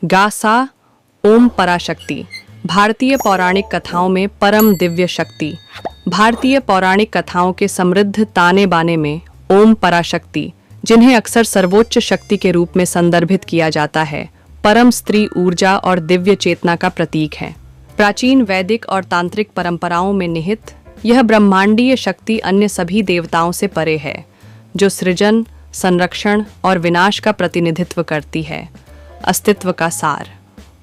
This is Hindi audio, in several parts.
गासा ओम पराशक्ति, भारतीय पौराणिक कथाओं में परम दिव्य शक्ति। भारतीय पौराणिक कथाओं के समृद्ध ताने बाने में ओम पराशक्ति, जिन्हें अक्सर सर्वोच्च शक्ति के रूप में संदर्भित किया जाता है, परम स्त्री ऊर्जा और दिव्य चेतना का प्रतीक है। प्राचीन वैदिक और तांत्रिक परंपराओं में निहित यह ब्रह्मांडीय शक्ति अन्य सभी देवताओं से परे है, जो सृजन, संरक्षण और विनाश का प्रतिनिधित्व करती है। अस्तित्व का सार।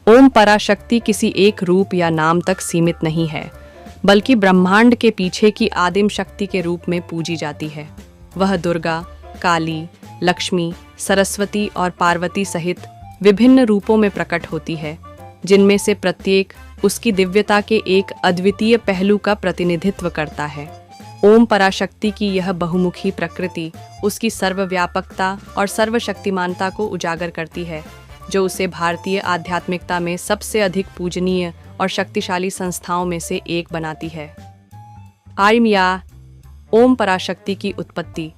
ओम पराशक्ति किसी एक रूप या नाम तक सीमित नहीं है, बल्कि ब्रह्मांड के पीछे की आदिम शक्ति के रूप में पूजी जाती है। वह दुर्गा, काली, लक्ष्मी, सरस्वती और पार्वती सहित विभिन्न रूपों में प्रकट होती है, जिनमें से प्रत्येक उसकी दिव्यता के एक अद्वितीय पहलू का प्रतिनिधित्व करता है। ओम पराशक्ति की यह बहुमुखी प्रकृति उसकी सर्वव्यापकता और सर्वशक्तिमानता को उजागर करती है, जो उसे भारतीय आध्यात्मिकता में सबसे अधिक पूजनीय और शक्तिशाली संस्थाओं में से एक बनाती है। आर्यम या ओम पराशक्ति की उत्पत्ति।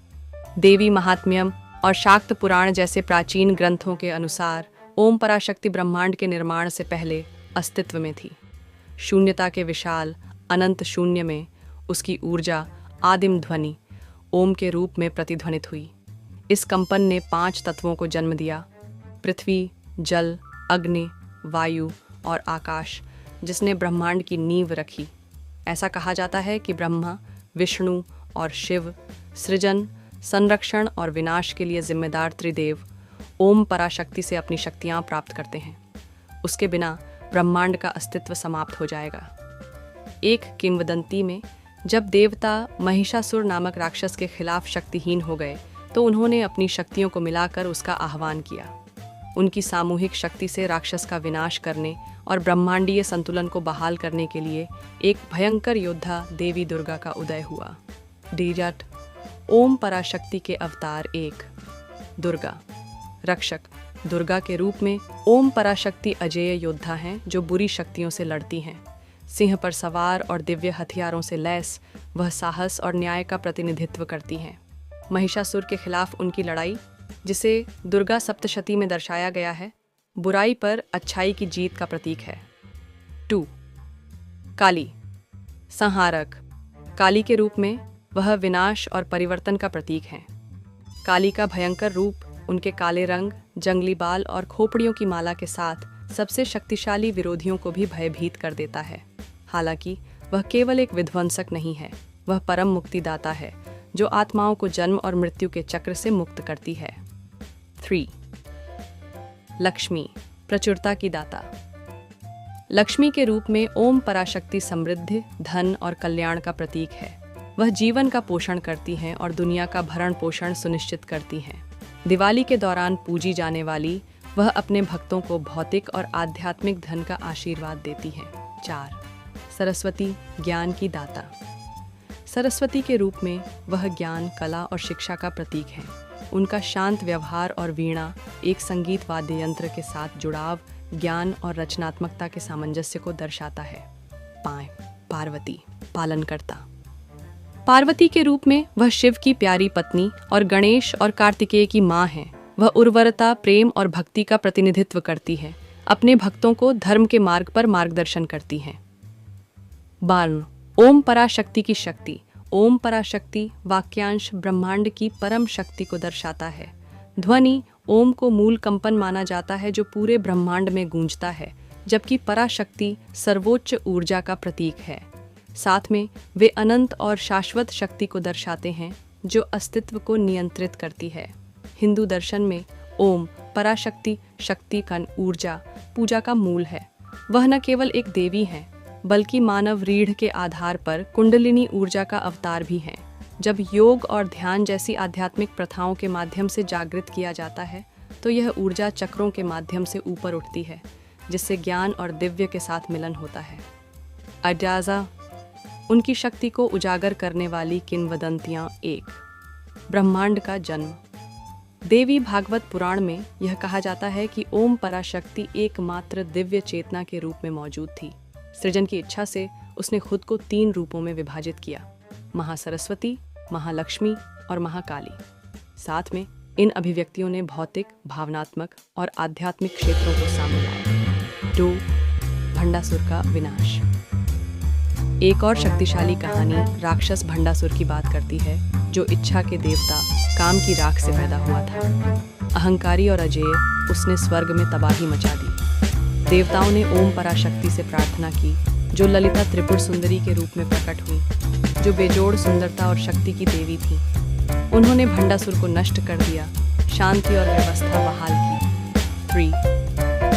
देवी महात्म्यम और शाक्त पुराण जैसे प्राचीन ग्रंथों के अनुसार ओम पराशक्ति ब्रह्मांड के निर्माण से पहले अस्तित्व में थी। शून्यता के विशाल अनंत शून्य में उसकी ऊर्जा आदिम ध्वनि ओम के रूप में प्रतिध्वनित हुई। इस कंपन ने 5 तत्वों को जन्म दिया: पृथ्वी, जल, अग्नि, वायु और आकाश, जिसने ब्रह्मांड की नींव रखी। ऐसा कहा जाता है कि ब्रह्मा, विष्णु और शिव सृजन, संरक्षण और विनाश के लिए जिम्मेदार त्रिदेव ओम पराशक्ति से अपनी शक्तियां प्राप्त करते हैं। उसके बिना ब्रह्मांड का अस्तित्व समाप्त हो जाएगा। एक किंवदंती में जब देवता महिषासुर नामक राक्षस के खिलाफ शक्तिहीन हो गए, तो उन्होंने अपनी शक्तियों को मिलाकर उसका आह्वान किया। उनकी सामूहिक शक्ति से राक्षस का विनाश करने और ब्रह्मांडीय संतुलन को बहाल करने के लिए एक भयंकर योद्धा देवी दुर्गा का उदय हुआ। डीजट ओम पराशक्ति के अवतार। 1 दुर्गा, रक्षक। दुर्गा के रूप में ओम पराशक्ति अजेय योद्धा हैं, जो बुरी शक्तियों से लड़ती हैं। सिंह पर सवार और दिव्य हथियारों से लैस वह साहस और न्याय का प्रतिनिधित्व करती हैं। महिषासुर के खिलाफ उनकी लड़ाई, जिसे दुर्गा सप्तशती में दर्शाया गया है, बुराई पर अच्छाई की जीत का प्रतीक है। 2 काली, संहारक। काली के रूप में वह विनाश और परिवर्तन का प्रतीक हैं। काली का भयंकर रूप उनके काले रंग, जंगली बाल और खोपड़ियों की माला के साथ सबसे शक्तिशाली विरोधियों को भी भयभीत कर देता है। हालांकि वह केवल एक विध्वंसक नहीं है, वह परम मुक्तिदाता है, जो आत्माओं को जन्म और मृत्यु के चक्र से मुक्त करती है। 3 लक्ष्मी, प्रचुरता की दाता। लक्ष्मी के रूप में ओम पराशक्ति समृद्धि, धन और कल्याण का प्रतीक है। वह जीवन का पोषण करती हैं और दुनिया का भरण पोषण सुनिश्चित करती हैं। दिवाली के दौरान पूजी जाने वाली वह अपने भक्तों को भौतिक और आध्यात्मिक धन का आशीर्वाद देती हैं। 4 सरस्वती, ज्ञान की दाता। सरस्वती के रूप में वह ज्ञान, कला और शिक्षा का प्रतीक है। उनका शांत व्यवहार और वीणा, एक संगीत वाद्य यंत्र के साथ जुड़ाव, ज्ञान और रचनात्मकता के सामंजस्य को दर्शाता है। 5 पार्वती, पालनकर्ता। पार्वती के रूप में वह शिव की प्यारी पत्नी और गणेश और कार्तिकेय की माँ हैं। वह उर्वरता, प्रेम और भक्ति का प्रतिनिधित्व करती है। अपने भक्तों को धर्म के मार्ग पर मार्गदर्शन करती हैं। 12 ओम पराशक्ति की शक्ति। ओम पराशक्ति वाक्यांश ब्रह्मांड की परम शक्ति को दर्शाता है। ध्वनि ओम को मूल कंपन माना जाता है, जो पूरे ब्रह्मांड में गूंजता है, जबकि पराशक्ति सर्वोच्च ऊर्जा का प्रतीक है। साथ में वे अनंत और शाश्वत शक्ति को दर्शाते हैं, जो अस्तित्व को नियंत्रित करती है। हिंदू दर्शन में ओम पराशक्ति शक्ति का ऊर्जा पूजा का मूल है। वह न केवल एक देवी हैं, बल्कि मानव रीढ़ के आधार पर कुंडलिनी ऊर्जा का अवतार भी हैं। जब योग और ध्यान जैसी आध्यात्मिक प्रथाओं के माध्यम से जागृत किया जाता है, तो यह ऊर्जा चक्रों के माध्यम से ऊपर उठती है, जिससे ज्ञान और दिव्य के साथ मिलन होता है। अड्याजा, उनकी शक्ति को उजागर करने वाली किंवदंतियां। 1 ब्रह्मांड का जन्म। देवी भागवत पुराण में यह कहा जाता है कि ओम पराशक्ति एकमात्र दिव्य चेतना के रूप में मौजूद थी। सृजन की इच्छा से उसने खुद को 3 रूपों में विभाजित किया: महासरस्वती, महालक्ष्मी और महाकाली। साथ में इन अभिव्यक्तियों ने भौतिक, भावनात्मक और आध्यात्मिक क्षेत्रों को सामने लाया। 2. भंडासुर का विनाश। एक और शक्तिशाली कहानी राक्षस भंडासुर की बात करती है, जो इच्छा के देवता काम की राख से पैदा हुआ था। अहंकारी और अजेय, उसने स्वर्ग में तबाही मचा दी। देवताओं ने ओम पराशक्ति से प्रार्थना की, जो ललिता त्रिपुर सुंदरी के रूप में प्रकट हुई, जो बेजोड़ सुंदरता और शक्ति की देवी थी। उन्होंने भंडासुर को नष्ट कर दिया, शांति और व्यवस्था बहाल की। 3.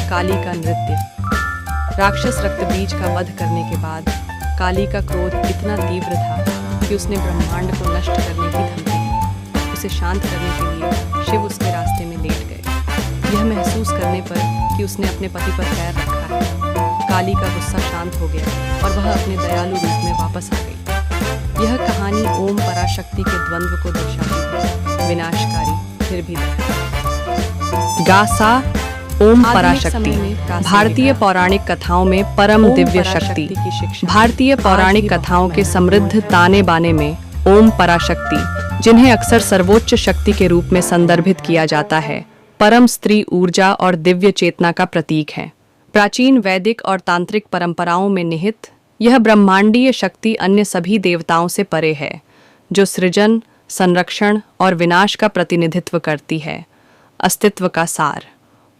काली का नृत्य। राक्षस रक्तबीज का वध करने के बाद काली का क्रोध इतना तीव्र था कि उसने ब्रह्मांड को नष्ट करने की धमकी दी। उसे शांत करने के लिए शिव उसके रास्ते में लेट गए। यह महसूस करने पर कि उसने अपने पति पर पैर रखा है, काली का गुस्सा शांत हो गया और वह अपने दयालु रूप में वापस आ गई। यह कहानी ओम पराशक्ति के द्वंद्व को दर्शाती है, विनाशकारी फिर भी दयालु। गासा ओम पराशक्ति। भारतीय पौराणिक कथाओं में परम दिव्य शक्ति। भारतीय पौराणिक कथाओं के समृद्ध ताने बाने में ओम पराशक्ति, जिन्हें अक्सर सर्वोच्च शक्ति के रूप में संदर्भित किया जाता है, परम स्त्री ऊर्जा और दिव्य चेतना का प्रतीक है। प्राचीन वैदिक और तांत्रिक परंपराओं में निहित यह ब्रह्मांडीय शक्ति अन्य सभी देवताओं से परे है, जो सृजन, संरक्षण और विनाश का प्रतिनिधित्व करती है। अस्तित्व का सार।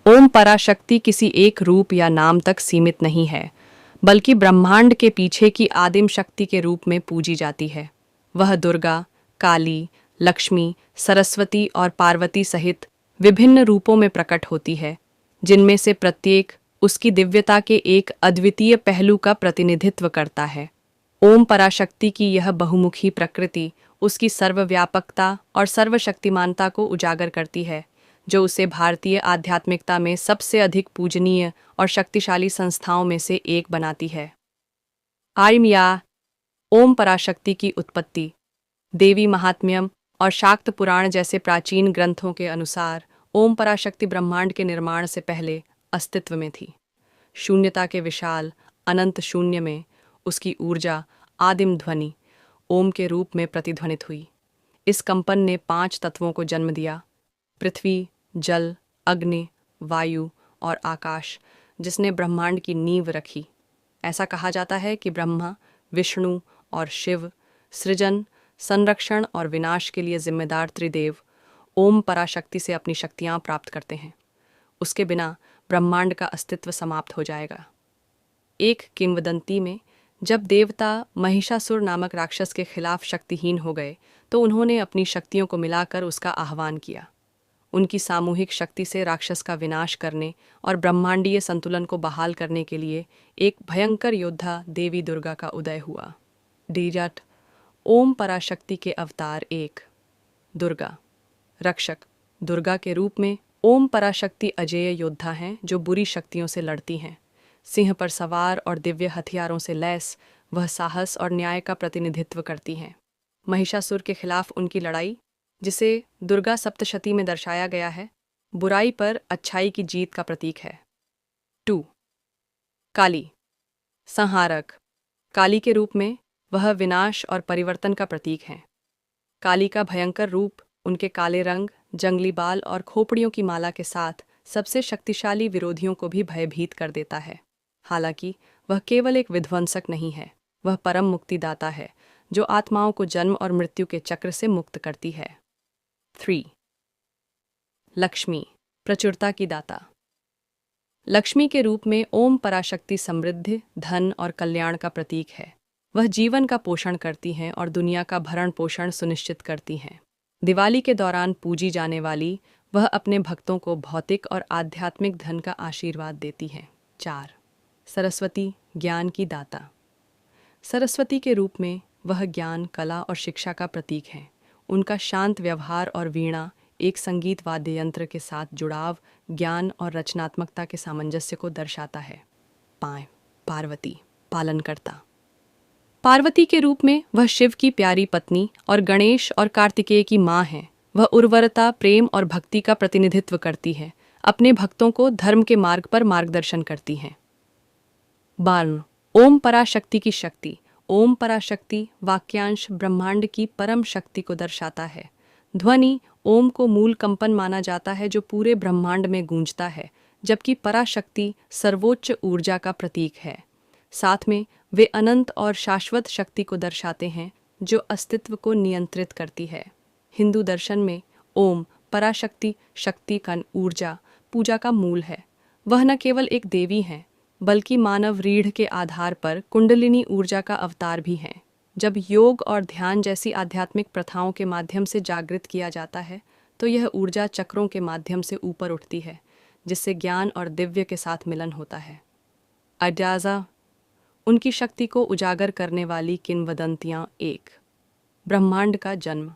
ओम पराशक्ति किसी एक रूप या नाम तक सीमित नहीं है, बल्कि ब्रह्मांड के पीछे की आदिम शक्ति के रूप में पूजी जाती है। वह दुर्गा, काली, लक्ष्मी, सरस्वती और पार्वती सहित विभिन्न रूपों में प्रकट होती है, जिनमें से प्रत्येक उसकी दिव्यता के एक अद्वितीय पहलू का प्रतिनिधित्व करता है। ओम पराशक्ति की यह बहुमुखी प्रकृति उसकी सर्वव्यापकता और सर्वशक्तिमानता को उजागर करती है, जो उसे भारतीय आध्यात्मिकता में सबसे अधिक पूजनीय और शक्तिशाली संस्थाओं में से एक बनाती है। आर्यया ओम पराशक्ति की उत्पत्ति। देवी महात्म्यम और शाक्त पुराण जैसे प्राचीन ग्रंथों के अनुसार ओम पराशक्ति ब्रह्मांड के निर्माण से पहले अस्तित्व में थी। शून्यता के विशाल अनंत शून्य में उसकी ऊर्जा आदिम ध्वनि ओम के रूप में प्रतिध्वनित हुई। इस कंपन ने 5 तत्वों को जन्म दिया: पृथ्वी, जल, अग्नि, वायु और आकाश, जिसने ब्रह्मांड की नींव रखी। ऐसा कहा जाता है कि ब्रह्मा, विष्णु और शिव सृजन, संरक्षण और विनाश के लिए जिम्मेदार त्रिदेव ओम पराशक्ति से अपनी शक्तियां प्राप्त करते हैं। उसके बिना ब्रह्मांड का अस्तित्व समाप्त हो जाएगा। एक किंवदंती में जब देवता महिषासुर नामक राक्षस के खिलाफ शक्तिहीन हो गए, तो उन्होंने अपनी शक्तियों को मिलाकर उसका आह्वान किया। उनकी सामूहिक शक्ति से राक्षस का विनाश करने और ब्रह्मांडीय संतुलन को बहाल करने के लिए एक भयंकर योद्धा देवी दुर्गा का उदय हुआ। डीजट ओम पराशक्ति के अवतार। 1. दुर्गा। रक्षक। दुर्गा के रूप में ओम पराशक्ति अजेय योद्धा हैं, जो बुरी शक्तियों से लड़ती हैं। सिंह पर सवार और दिव्य हथियारों से लैस वह साहस और न्याय का प्रतिनिधित्व करती हैं। महिषासुर के खिलाफ उनकी लड़ाई, जिसे दुर्गा सप्तशती में दर्शाया गया है, बुराई पर अच्छाई की जीत का प्रतीक है। 2. काली। संहारक। काली के रूप में वह विनाश और परिवर्तन का प्रतीक है। काली का भयंकर रूप उनके काले रंग, जंगली बाल और खोपड़ियों की माला के साथ सबसे शक्तिशाली विरोधियों को भी भयभीत कर देता है। हालांकि वह केवल एक विध्वंसक नहीं है, वह परम मुक्तिदाता है, जो आत्माओं को जन्म और मृत्यु के चक्र से मुक्त करती है। 3. लक्ष्मी। प्रचुरता की दाता। लक्ष्मी के रूप में ओम पराशक्ति समृद्धि, धन और कल्याण का प्रतीक है। वह जीवन का पोषण करती हैं और दुनिया का भरण पोषण सुनिश्चित करती हैं। दिवाली के दौरान पूजी जाने वाली वह अपने भक्तों को भौतिक और आध्यात्मिक धन का आशीर्वाद देती हैं। 4. सरस्वती। ज्ञान की दाता। सरस्वती के रूप में वह ज्ञान, कला और शिक्षा का प्रतीक है। उनका शांत व्यवहार और वीणा, एक संगीत वाद्य यंत्र के साथ जुड़ाव, ज्ञान और रचनात्मकता के सामंजस्य को दर्शाता है। 5. पार्वती। पालनकर्ता। पार्वती के रूप में वह शिव की प्यारी पत्नी और गणेश और कार्तिकेय की माँ हैं। वह उर्वरता, प्रेम और भक्ति का प्रतिनिधित्व करती है। अपने भक्तों को धर्म के मार्ग पर मार्गदर्शन करती हैं। 12. ओम पराशक्ति की शक्ति। ओम पराशक्ति वाक्यांश ब्रह्मांड की परम शक्ति को दर्शाता है। ध्वनि ओम को मूल कंपन माना जाता है जो पूरे ब्रह्मांड में गूंजता है, जबकि पराशक्ति सर्वोच्च ऊर्जा का प्रतीक है। साथ में वे अनंत और शाश्वत शक्ति को दर्शाते हैं जो अस्तित्व को नियंत्रित करती है। हिंदू दर्शन में ओम पराशक्ति शक्ति का ऊर्जा पूजा का मूल है। वह न केवल एक देवी हैं, बल्कि मानव रीढ़ के आधार पर कुंडलिनी ऊर्जा का अवतार भी हैं। जब योग और ध्यान जैसी आध्यात्मिक प्रथाओं के माध्यम से जागृत किया जाता है, तो यह ऊर्जा चक्रों के माध्यम से ऊपर उठती है, जिससे ज्ञान और दिव्य के साथ मिलन होता है। अजाजा उनकी शक्ति को उजागर करने वाली किंवदंतियाँ। एक, ब्रह्मांड का जन्म।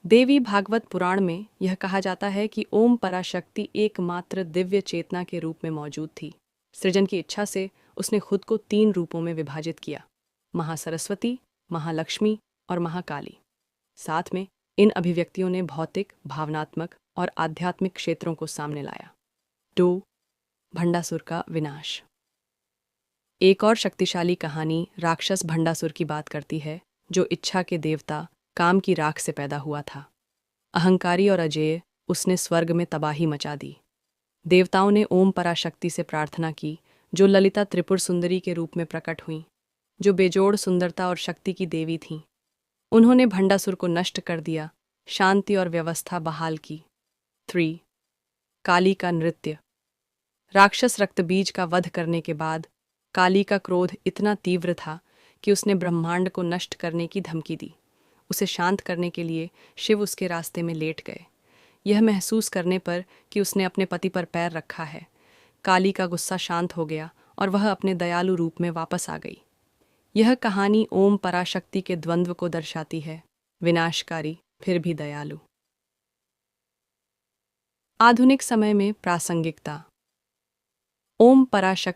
देवी भागवत पुराण में यह कहा जाता है कि ओम पराशक्ति एकमात्र दिव्य चेतना के रूप में मौजूद थी। सृजन की इच्छा से उसने खुद को 3 रूपों में विभाजित किया: महासरस्वती, महालक्ष्मी और महाकाली। साथ में इन अभिव्यक्तियों ने भौतिक, भावनात्मक और आध्यात्मिक क्षेत्रों को सामने लाया। 2. भंडासुर का विनाश। एक और शक्तिशाली कहानी राक्षस भंडासुर की बात करती है, जो इच्छा के देवता काम की राख से पैदा हुआ था। अहंकारी और अजेय, उसने स्वर्ग में तबाही मचा दी। देवताओं ने ओम पराशक्ति से प्रार्थना की, जो ललिता त्रिपुर सुंदरी के रूप में प्रकट हुईं, जो बेजोड़ सुंदरता और शक्ति की देवी थीं। उन्होंने भंडासुर को नष्ट कर दिया, शांति और व्यवस्था बहाल की। 3. काली का नृत्य। राक्षस रक्तबीज का वध करने के बाद काली का क्रोध इतना तीव्र था कि उसने ब्रह्मांड को नष्ट करने की धमकी दी। उसे शांत करने के लिए शिव उसके रास्ते में लेट गए। यह महसूस करने पर कि उसने अपने पति पर पैर रखा है, काली का गुस्सा शांत हो गया और वह अपने दयालु रूप में वापस आ गई। यह कहानी ओम पराशक्ति के द्वंद्व को दर्शाती है, विनाशकारी फिर भी दयालु। आधुनिक समय में प्रासंगिकता। ओम पराशक्ति